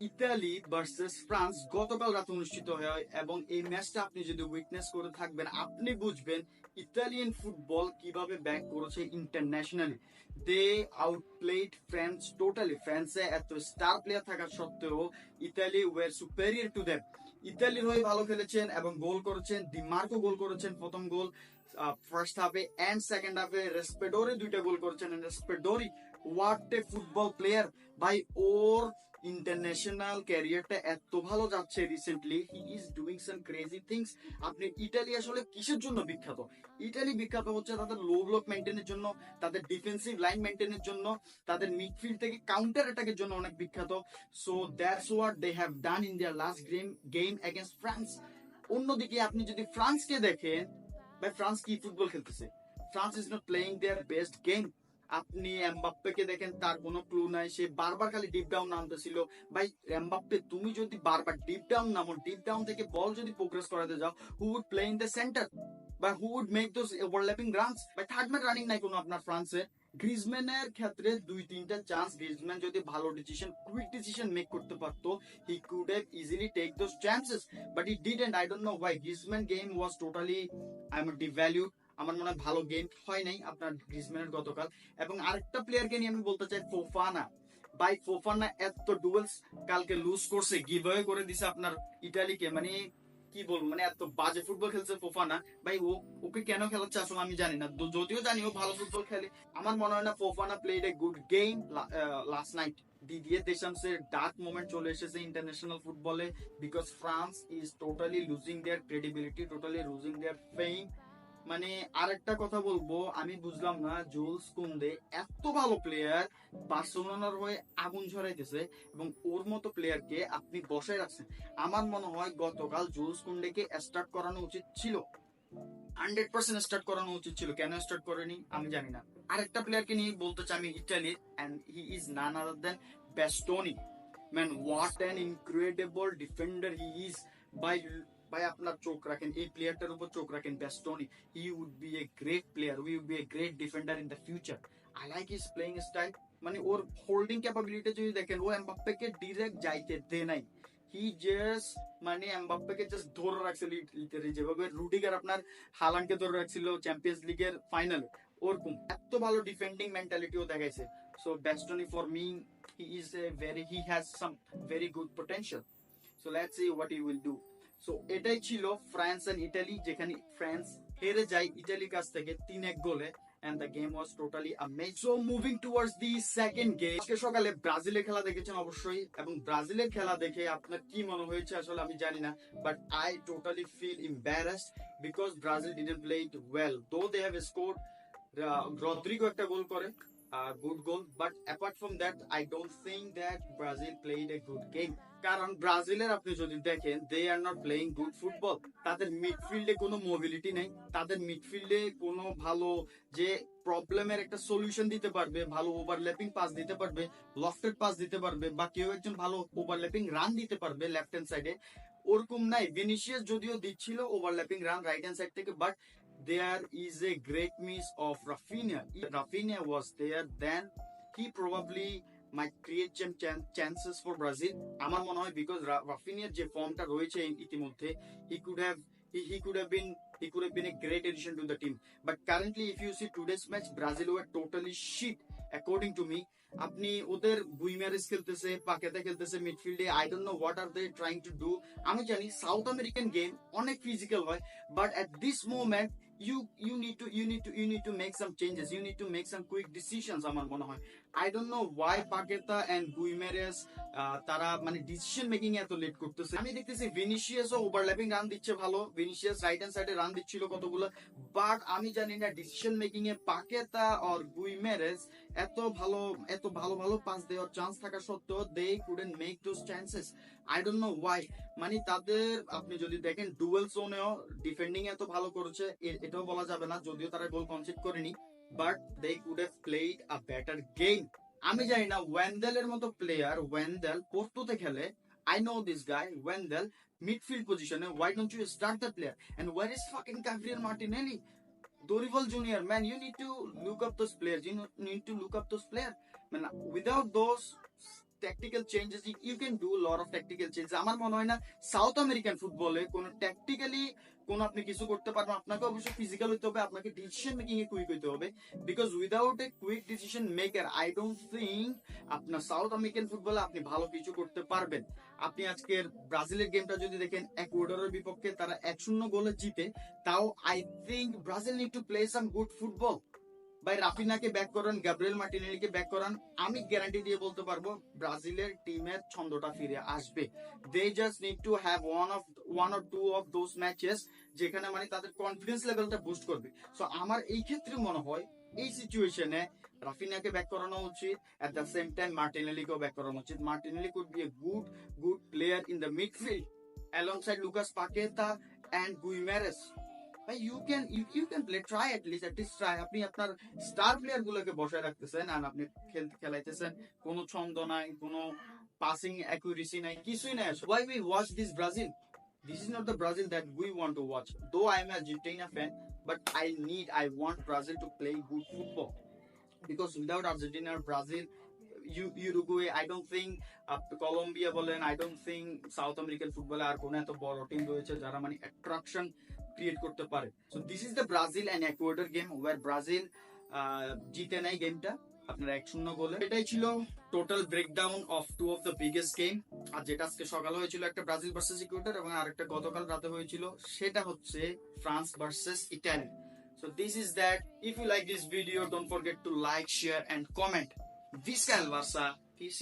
Italy versus France গতকাল রাতে অনুষ্ঠিত হয় এবং এই ম্যাচটা আপনি যদি উইটনেস করে থাকবেন আপনি বুঝবেন ইতালিয়ান ফুটবল কিভাবে ব্যাক করেছে internationally. They outplayed France totally. ফ্রান্সে এত স্টার প্লেয়ার থাকা সত্ত্বেও Italy were superior to them. ইতালির হয়ে ভালো খেলেছেন এবং গোল করেছেন। ডিমার্কো গোল করেছেন প্রথম গোল ফার্স্ট হাফে এন্ড সেকেন্ড হাফে। রেসপেডোরি দুইটা গোল করেছেন। রেসপেডোরি হোয়াট এ ফুটবল প্লেয়ার ভাই। ওর ইন্টারন্যাশনাল ক্যারিয়ারটা এত ভালো যাচ্ছে recently. He is doing some crazy things. আপনি ইতালি আসলে কিসের জন্য বিখ্যাত? ইতালি বিখ্যাত হচ্ছে তাদের লো ব্লক মেনটেনের জন্য, তাদের ডিফেন্সিভ লাইন মেনটেনের জন্য, তাদের মিডফিল্ড থেকে কাউন্টার অ্যাটাকের জন্য অনেক বিখ্যাত। So that's what they have done in their last game against France. অন্যদিকে আপনি যদি ফ্রান্সকে দেখেন, ভাই ফ্রান্স কি ফুটবল খেলতেছে? France is not playing their best game. আপনি এমবাপ্পেকে দেখেন, তার কোনো ক্লু নাই। সে বারবার খালি ডিপ ডাউন নামতেছিল। ভাই এমবাপ্পে, তুমি যদি বারবার ডিপ ডাউন নামো, ডিপ ডাউন থেকে বল যদি প্রোগ্রেস করাতে যাও, who would play in the centre বা who would make those overlapping runs? ভাই থার্ড ম্যান রানিং নাই কোনো আপনার ফ্রান্সে। গ্রিজম্যানের ক্ষেত্রে দুই তিনটা চান্স, গ্রিজম্যান যদি ভালো ডিসিশন, কুইক ডিসিশন মেক করতে পারতো, he could have easily take those chances, but he didn't. I don't know why. Griezmann game was totally I am devalued. আমার মনে হয় ভালো গেম হয় নাই আপনার গ্রিজম্যানের গতকাল। এবং আরেকটা প্লেয়ারকে নিয়ে আমি বলতে চাই, ফোফানা। ভাই ফোফানা এত ডুয়েলস কালকে লুজ করছে, গিভ অ্যাওয়ে করে দিছে আপনার ইটালিকে। মানে কি বলবো, মানে এত বাজে ফুটবল খেলছে ফোফানা। ভাই ওকে কেন খেলাচ্ছে আসলে আমি জানি না। যদিও জানি ও ভালো ফুটবল খেলে, আমার মনে হয় না Fofana played a good game last night. Didier Deschamps এর ডার্ক মোমেন্ট চলে এসেছে ইন্টারন্যাশনাল ফুটবলে, because France is totally losing their credibility, totally losing their fame. মানে আরেকটা কথা বলবো, আমি বুঝলাম না জুলস কুন্দে এত ভালো প্লেয়ার বার্সেলোনার হয়ে আগুন ঝরাইতেছে এবং ওর মতো প্লেয়ারকে আপনি বসায় রাখছেন। আমার মনে হয় গতকাল জুলস কুন্ডেকে স্টার্ট করানো উচিত ছিল, 100% স্টার্ট করানো উচিত ছিল। কেন স্টার্ট করেনি আমি জানি না। আরেকটা প্লেয়ারকে নিয়ে বলতে চাই আমি ইটালির, and he is none other than Bastoni. Man what an incredible defender he is. বাই ভাই আপনার চোখ রাখেন এই প্লেয়ারটার উপর, চোখ রাখেন Bastoni. He would be a great player, we would be a great defender in the future. I like his playing style. মানে ওর হোল্ডিং ক্যাপাবিলিটি যদি দেখেন, ও এমবাপ্পেকে ডিরেক্ট যাইতে দে নাই। হি জাস্ট মানে এমবাপ্পেকে জাস্ট ধরে রাখছিল লিটারি, যেভাবে রুডিগার আপনার হালান্ডকে ধরে রাখছিল চ্যাম্পিয়ন্স লিগের ফাইনালে, ওরকম এত ভালো ডিফেন্ডিং মেন্টালিটিও দেখাইছে। So Bastoni for me, he has some very good potential. So let's see what he will do. So এটাই ছিল ফ্রান্স এন্ড ইটালি, যেখানে ফ্রান্স হেরে যায় ইটালির কাছ থেকে 3-1 গোলে, and the game was totally amazing. So moving towards the second game, আজকে সকালে ব্রাজিলের খেলা দেখেছেন অবশ্যই, এবং ব্রাজিলের খেলা দেখে আপনার কি মনে হয়েছে আসলে আমি জানি না, but I totally feel embarrassed because Brazil didn't play it well. Though they have scored, Rodrigo একটা গোল করে, good goal, but apart from that I don't think that Brazil played a good game. কারণ ব্রাজিলের আপনি যদি দেখেন, they are not playing good football. তাদের মিডফিল্ডে কোনো মোবিলিটি নেই, তাদের মিডফিল্ডে কোনো ভালো যে প্রবলেমের একটা সলিউশন দিতে পারবে, ভালো ওভারল্যাপিং পাস দিতে পারবে, লফটেড পাস দিতে পারবে, বা কেউ একজন ভালো ওভারল্যাপিং রান দিতে পারবে লেফট হ্যান্ড সাইডে, ওরকম নাই। ভিনিসিয়াস যদিও দিচ্ছিল overlapping run right hand side থেকে, but there is a great miss of Rafinha. If Rafinha was there, then he probably might create some chances for Brazil. আমার মনে হয়, because রাফিনিয়ার যে ফর্মটা রয়েছে ইতিমধ্যে, he could have he could have been a great addition to the team. But currently if you see today's match, Brazil were totally shit according to me. আপনি ওদের বুইমারেস খেলতেছে, পাকেতে খেলতেছে মিডফিল্ডে, I don't know what are they trying to do. আমি জানি South American game অনেক physical হয়, but at this moment you need to make some changes, you need to make some quick decisions আমার মনে হয়। I don't know why পাকেতা and গুইমেরেস তারা মানে decision making এত লেট করতেছে। আমি দেখতেছি ভিনিসিয়াসও ওভারল্যাপিং রান দিচ্ছে ভালো, ভিনিসিয়াস রাইট হ্যান্ড সাইডে রান দিচ্ছিল কতগুলো, বাট আমি জানি না ডিসিশন মেকিং এ পাকেতা আর গুইমেরেস এত ভালো পাস দেওয়ার চান্স থাকা সত্ত্বেও they couldn't make those chances. I don't know why. মানে তাদের আপনি যদি দেখেন ডুয়েল জোনেও ডিফেন্ডিং এত ভালো করেছে এটাও বলা যাবে না, যদিও তারা গোল কনসিড করেনি, but they could have played a better game. আমি জানি না ওয়েন্ডেলের মতো প্লেয়ার, ওয়েন্ডেল পোর্টোতে খেলে, I know this guy Wendell midfield position, why don't you start the player? And where is fucking Gabriel Martinelli, Dorival Junior? Man, you need to look up those players, you need to look up those players, man. Without those tactical changes, you can do a lot of tactical changes. আমার মনে হয় না south American ফুটবলে কোনো tactically কোনো আপনি কিছু করতে পারবেন। আপনাকে অবশ্যই ফিজিক্যাল হইতে হবে, আপনাকে ডিসিশন মেকিং এ কুইক হইতে হবে, because without a quick decision maker I don't think আপনার সাউথ আমেরিকান ফুটবলে আপনি ভালো কিছু করতে পারবেন। আপনি আজকের ব্রাজিলের গেমটা যদি দেখেন, ইকুয়েডরের বিপক্ষে তারা 1-0 গোলে জিতে, তাও I think Brazil need to play some good football. ভাই রাফিনাকে ব্যাক করান, গ্যাব্রিয়েল মার্টিনেলিকে ব্যাক করান, আমি গ্যারান্টি দিয়ে বলতে পারবো ব্রাজিলের টিমের ছন্দটা ফিরে আসবে। They just need to have one or two of those matches যেখানে মানে তাদের কনফিডেন্স লেভেলটা বুস্ট করবে। সো আমার এই ক্ষেত্রে মনে হয় এই সিচুয়েশনে রাফিনাকে ব্যাক করানো উচিত, এট দ্য সেম টাইম মার্টিনেলিকেও ব্যাক করানো উচিত। Martinelli could be a good player in the midfield alongside Lucas Paqueta and Guimaraes. you can play, try at least try। আপনি আপনার স্টার প্লেয়ার গুলোকে বসায় রাখতেছেন আর আপনি খেলাইতেছেন, কোনো ছন্দ নাই, কোনো পাসিং অ্যাকুরেসি নাই, কিছুই নাই। why we watch this Brazil? This is not the Brazil that we want to watch. Though I am a Argentina fan, but I want Brazil to play good football, because without Argentina or Brazil, Uruguay, I don't think Colombia বলেন, I don't think south American ফুটবলে আর কোনো এত বড় team রয়েছে যারা মানে attraction create করতে পারে। So this is the Brazil and Ecuador game, where Brazil জিতে নেয় গেমটা আপনার 1-0 গোলে। এটাই ছিল total breakdown of two of the biggest game. আর যেটা আজকে সকালে হয়েছিল একটা ব্রাজিল ভার্সেস ইকুয়েডর, এবং আরেকটা গতকাল রাতে হয়েছিল, সেটা হচ্ছে France versus Italy. So this is that. If you like this video, don't forget to like, share and comment. Visca el Barça. PC.